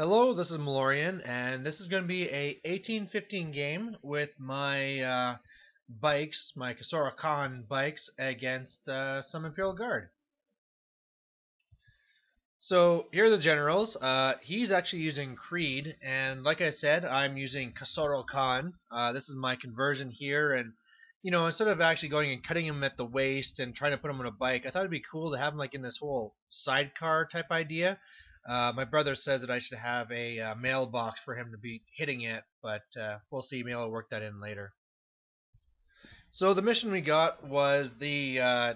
Hello, this is Malorian, and this is going to be a 1815 game with my bikes, my Kor'sarro Khan bikes, against some Imperial Guard. So here are the generals. He's actually using Creed, and like I said, I'm using Kor'sarro Khan. This is my conversion here, and instead of actually going and cutting him at the waist and trying to put him on a bike, I thought it'd be cool to have him like in this whole sidecar type idea. My brother says that I should have a mailbox for him to be hitting it, but we'll see. Maybe I'll work that in later. So the mission we got was the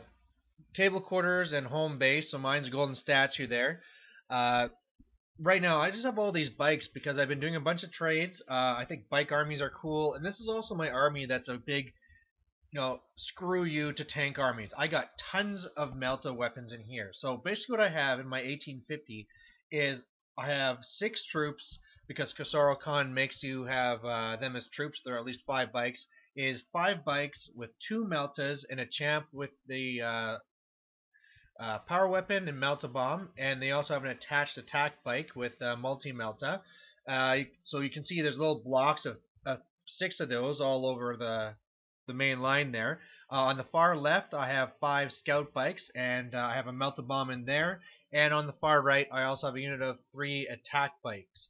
table quarters and home base. So mine's a golden statue there. Uh, right now, I just have all these bikes because I've been doing a bunch of trades. I think bike armies are cool, and this is also my army that's a big, screw you to tank armies. I got tons of Melta weapons in here. So basically, what I have in my 1850 is I have 6 troops because Kor'sarro Khan makes you have them as troops. There are at least 5 bikes. Is 5 bikes with 2 Meltas and a champ with the power weapon and Melta bomb, and they also have an attached attack bike with multi Melta. So you can see there's little blocks of 6 of those all over the main line there. On the far left, I have 5 scout bikes, and I have a Melta bomb in there. And on the far right, I also have a unit of 3 attack bikes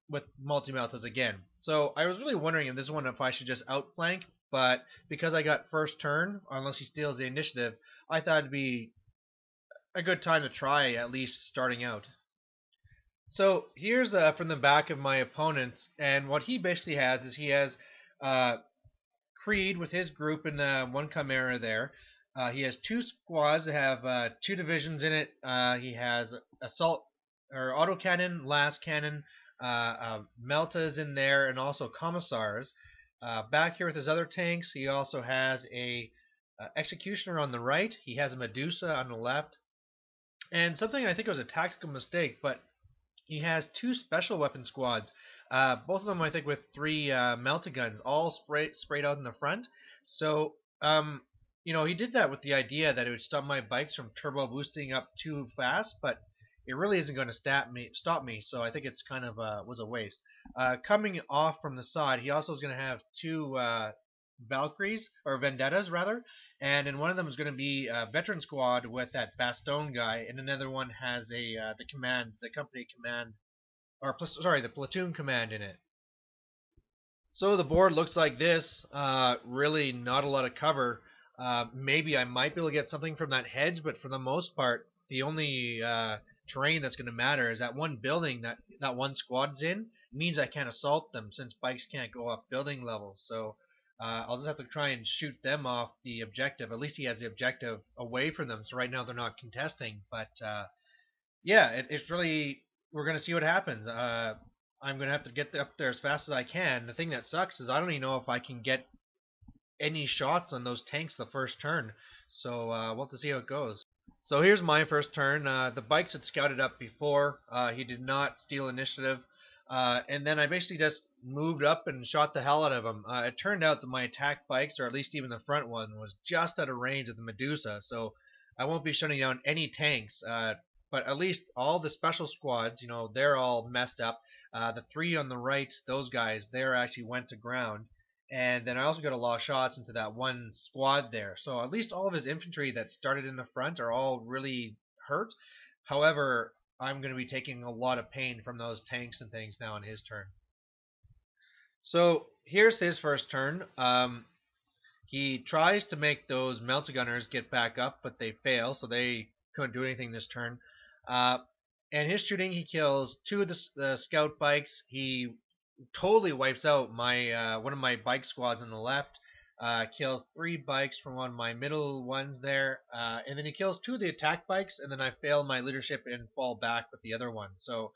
with multi-meltas again. So I was really wondering in this one if I should just outflank, but because I got first turn, unless he steals the initiative, I thought it'd be a good time to try, at least starting out. So here's from the back of my opponent, and what he basically has is he has Creed with his group in the one Chimera there. He has 2 squads that have 2 divisions in it. He has assault or autocannon, last cannon, Meltas in there, and also commissars. Back here with his other tanks, he also has a executioner on the right. He has a Medusa on the left. And something I think was a tactical mistake, but he has 2 special weapon squads. Both of them, I think, with 3 Melta guns, all sprayed out in the front. So, he did that with the idea that it would stop my bikes from turbo boosting up too fast, but it really isn't going to stop me. So I think it's kind of was a waste. Coming off from the side, he also is going to have 2 Valkyries, or Vendettas rather, and in one of them is going to be a veteran squad with that Bastogne guy, and another one has the company command, or sorry, the platoon command in it. So the board looks like this. Really not a lot of cover. Maybe I might be able to get something from that hedge, but for the most part, the only terrain that's going to matter is that one building that one squad's in. It means I can't assault them since bikes can't go up building levels. So I'll just have to try and shoot them off the objective. At least he has the objective away from them. So right now they're not contesting. But yeah, it's really, we're going to see what happens. I'm going to have to get up there as fast as I can. The thing that sucks is I don't even know if I can get any shots on those tanks the first turn. So we'll have to see how it goes. So here's my first turn. The bikes had scouted up before. He did not steal initiative. And then I basically just moved up and shot the hell out of him. It turned out that my attack bikes, or at least even the front one, was just out of range of the Medusa. So I won't be shutting down any tanks. But at least all the special squads, they're all messed up. The 3 on the right, those guys, they actually went to ground. And then I also got a lot of shots into that one squad there. So at least all of his infantry that started in the front are all really hurt. However, I'm going to be taking a lot of pain from those tanks and things now on his turn. So here's his first turn. He tries to make those Melta Gunners get back up, but they fail, so they couldn't do anything this turn. And his shooting, he kills 2 of the scout bikes. He totally wipes out my one of my bike squads on the left. Kills 3 bikes from one of my middle ones there, and then he kills 2 of the attack bikes, and then I fail my leadership and fall back with the other one. So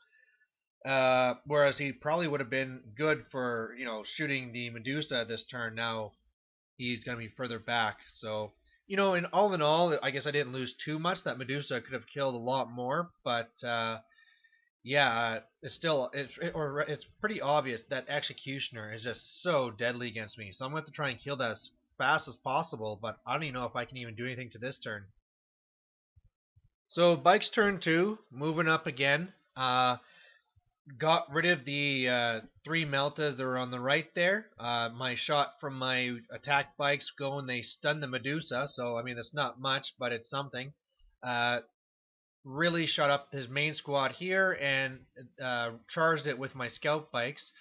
whereas he probably would have been good for shooting the Medusa this turn, now he's going to be further back. So in all, I guess I didn't lose too much. That Medusa could have killed a lot more, but yeah, it's pretty obvious that Executioner is just so deadly against me. So I'm going to have to try and kill that as fast as possible, but I don't even know if I can even do anything to this turn. So Bike's turn 2, moving up again. got rid of the 3 Meltas that were on the right there. My shot from my attack bikes go and they stun the Medusa, so I mean it's not much, but it's something. Uh, really shot up his main squad here and charged it with my scout bikes.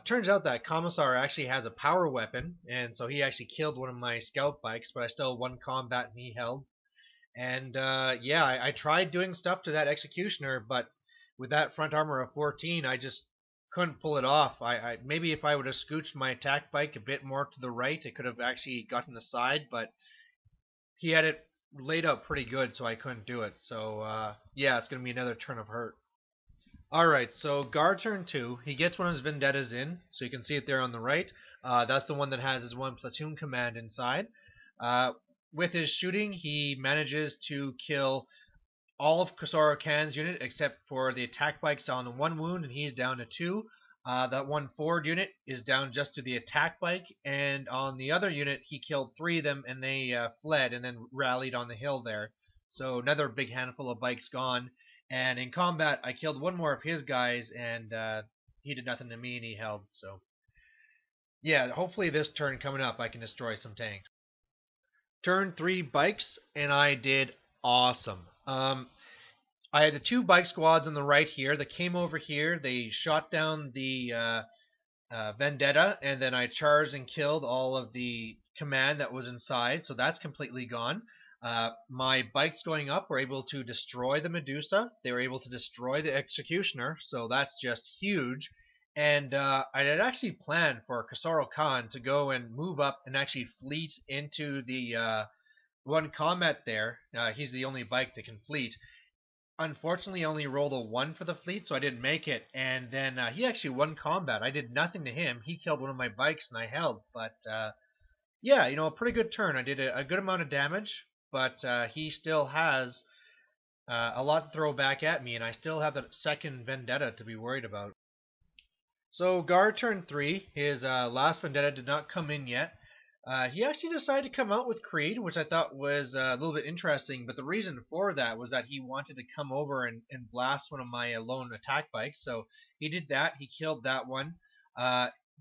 Turns out that Commissar actually has a power weapon, and so he actually killed one of my scout bikes, but I still won combat and he held. And yeah, I tried doing stuff to that Executioner, but with that front armor of 14, I just couldn't pull it off. I maybe if I would have scooched my attack bike a bit more to the right, it could have actually gotten the side, but he had it laid out pretty good, so I couldn't do it. So yeah, it's gonna be another turn of hurt. All right, so guard turn 2. He gets one of his vendettas in, so you can see it there on the right. That's the one that has his 1 platoon command inside. Uh, with his shooting, he manages to kill all of Kor'sarro Khan's unit except for the attack bike's down to 1 wound, and he's down to 2. That one forward unit is down just to the attack bike, and on the other unit, he killed 3 of them, and they fled and then rallied on the hill there. So another big handful of bikes gone. And in combat, I killed one more of his guys, and he did nothing to me, and he held. So yeah, hopefully this turn coming up, I can destroy some tanks. Turn 3 bikes, and I did awesome. I had the 2 bike squads on the right here that came over here. They shot down the Vendetta, and then I charged and killed all of the command that was inside, so that's completely gone. My bikes going up were able to destroy the Medusa. They were able to destroy the Executioner, so that's just huge. And I had actually planned for Kor'sarro Khan to go and move up and actually fleet into the one combat there. He's the only bike that can fleet. Unfortunately, I only rolled a 1 for the fleet, so I didn't make it. And then he actually won combat. I did nothing to him. He killed one of my bikes, and I held. But yeah, you know, a pretty good turn. I did a good amount of damage, but he still has a lot to throw back at me, and I still have the second Vendetta to be worried about. So guard turn 3, his last Vendetta did not come in yet. He actually decided to come out with Creed, which I thought was a little bit interesting, but the reason for that was that he wanted to come over and blast one of my lone attack bikes, so he did that. He killed that one.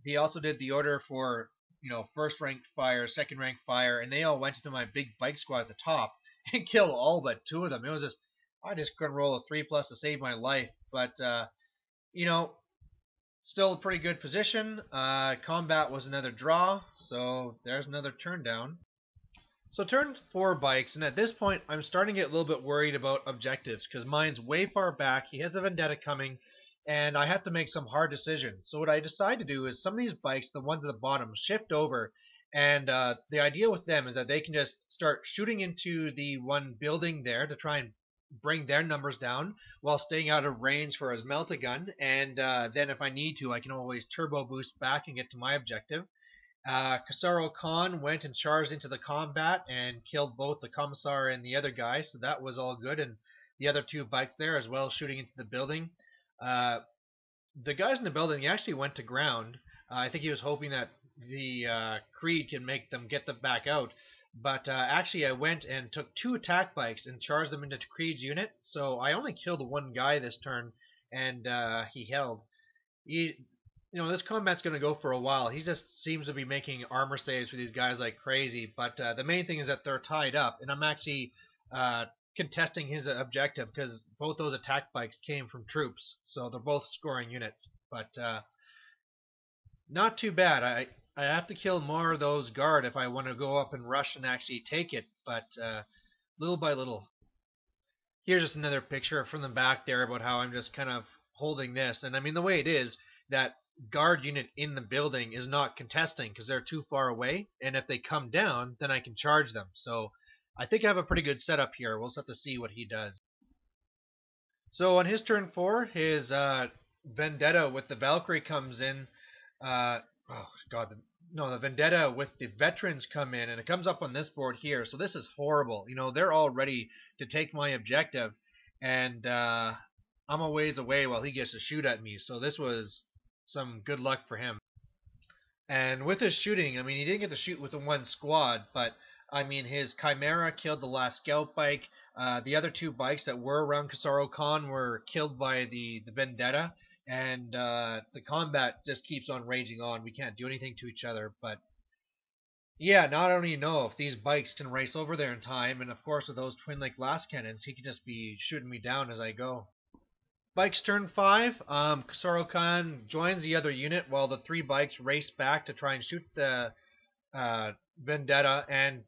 He also did the order for, you know, first rank fire, second rank fire, and they all went into my big bike squad at the top and killed all but 2 of them. It was just, I just couldn't roll a 3+ to save my life, but you know, still a pretty good position. Combat was another draw, so there's another turn down. So turn 4 bikes, and at this point I'm starting to get a little bit worried about objectives, because mine's way far back, he has a Vendetta coming, and I have to make some hard decisions. So what I decide to do is some of these bikes, the ones at the bottom, shift over, and the idea with them is that they can just start shooting into the one building there to try and bring their numbers down while staying out of range for his Melta-gun, and then if I need to, I can always turbo boost back and get to my objective. Kor'sarro Khan went and charged into the combat and killed both the Commissar and the other guy, so that was all good, and the other 2 bikes there as well shooting into the building. The guys in the building, he actually went to ground. I think he was hoping that the Creed can make them get them back out. But actually, I went and took 2 attack bikes and charged them into Creed's unit. So I only killed 1 guy this turn, and he held. You know, this combat's going to go for a while. He just seems to be making armor saves for these guys like crazy. But the main thing is that they're tied up, and I'm actually contesting his objective because both those attack bikes came from troops, so they're both scoring units. But not too bad. I have to kill more of those guard if I want to go up and rush and actually take it, but little by little. Here's just another picture from the back there about how I'm just kind of holding this. And I mean, the way it is, that guard unit in the building is not contesting because they're too far away, and if they come down, then I can charge them. So I think I have a pretty good setup here. We'll just have to see what he does. So on his turn 4, his Vendetta with the Valkyrie comes in. Oh god, the Vendetta with the veterans come in, and it comes up on this board here. So this is horrible. You know, they're all ready to take my objective, and I'm a ways away while he gets to shoot at me. So this was some good luck for him. And with his shooting, I mean, he didn't get to shoot with the 1 squad, but I mean, his Chimera killed the last scout bike. The other 2 bikes that were around Kor'sarro Khan were killed by the Vendetta. and the combat just keeps on raging on. We can't do anything to each other, but yeah, not only know if these bikes can race over there in time, and of course with those twin link glass cannons, he can just be shooting me down as I go. Bikes turn 5. Kor'sarro Khan joins the other unit while the 3 bikes race back to try and shoot the Vendetta and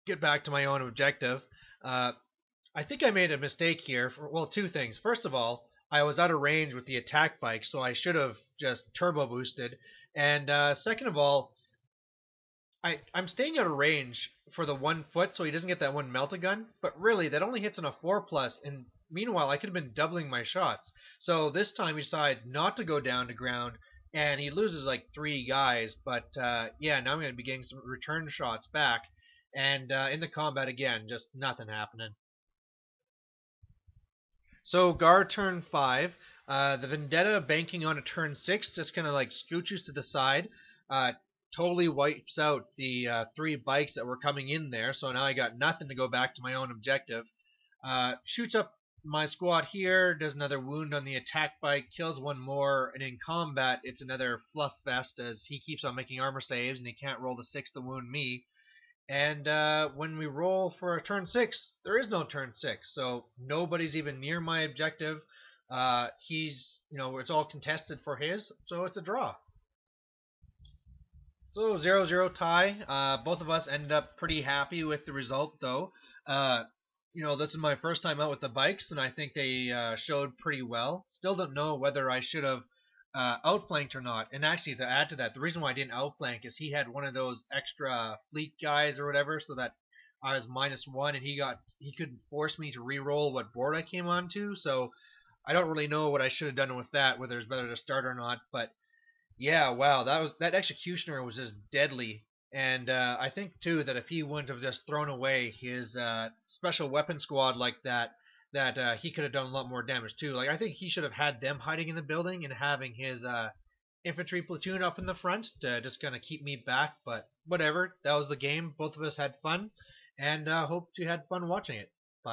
get back to my own objective. I think I made a mistake here. Well, 2 things. First of all, I was out of range with the attack bike, so I should have just turbo boosted. And second of all, I'm staying out of range for the 1 foot so he doesn't get that 1 melt-a-gun, but really, that only hits on a 4+, and meanwhile, I could have been doubling my shots. So this time he decides not to go down to ground, and he loses like 3 guys, but yeah, now I'm going to be getting some return shots back, and in the combat again, just nothing happening. So guard turn 5, the Vendetta banking on a turn 6, just kind of like scooches to the side, totally wipes out the 3 bikes that were coming in there, so now I got nothing to go back to my own objective. Shoots up my squad here, does another wound on the attack bike, kills 1 more, and in combat it's another fluff fest as he keeps on making armor saves and he can't roll the 6 to wound me. And when we roll for a turn 6, there is no turn 6, so nobody's even near my objective. It's all contested for his, so it's a draw. So 0-0 tie. Both of us ended up pretty happy with the result, though. This is my first time out with the bikes, and I think they showed pretty well. Still don't know whether I should have outflanked or not. And actually, to add to that, the reason why I didn't outflank is he had one of those extra fleet guys or whatever, so that I was -1, and he could force me to re-roll what board I came onto. So I don't really know what I should have done with that, whether it's better to start or not, but. Yeah, wow, that executioner was just deadly, and I think too that if he wouldn't have just thrown away his special weapon squad like that, he could have done a lot more damage too. Like I think he should have had them hiding in the building and having his infantry platoon up in the front to just kind of keep me back. But whatever, that was the game. Both of us had fun, and hope you had fun watching it.